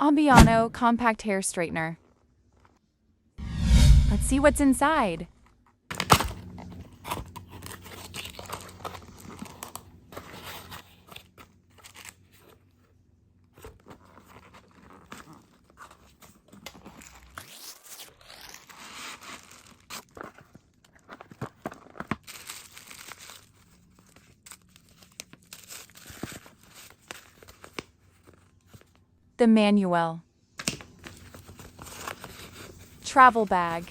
Ambiano compact hair straightener. Let's see what's inside. The manual. Travel bag.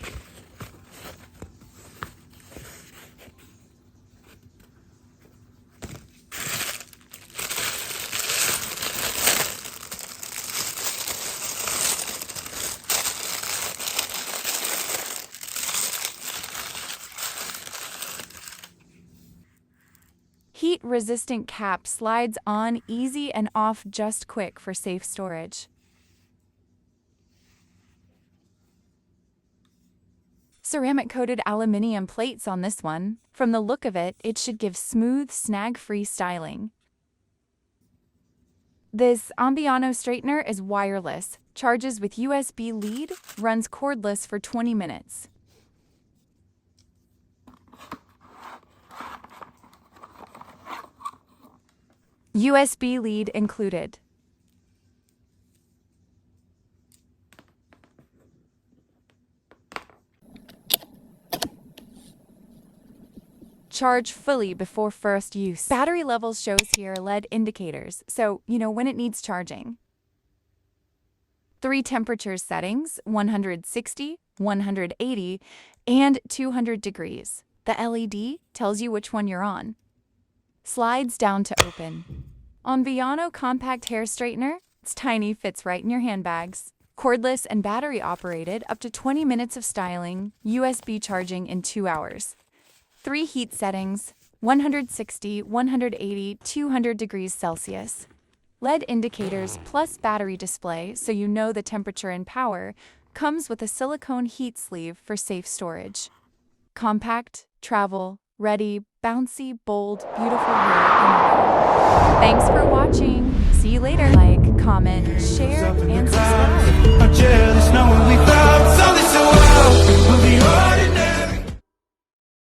Heat-resistant cap slides on easy and off just quick for safe storage. Ceramic-coated aluminum plates on this one. From the look of it, it should give smooth, snag-free styling. This Ambiano straightener is wireless, charges with USB lead, runs cordless for 20 minutes. USB lead included. Charge fully before first use. Battery levels shows here LED indicators, so you know when it needs charging. 3 temperature settings, 160, 180, and 200 degrees. The LED tells you which one you're on. Slides down to open. Ambiano compact hair straightener. It's tiny, fits right in your handbags. Cordless and battery operated, up to 20 minutes of styling, USB charging in 2 hours. 3 heat settings, 160, 180, 200 degrees Celsius. LED indicators plus battery display so you know the temperature and power. Comes with a silicone heat sleeve for safe storage. Compact, travel, ready, bouncy, bold, beautiful hair. Thanks for watching. See you later. Like, comment, share, and subscribe.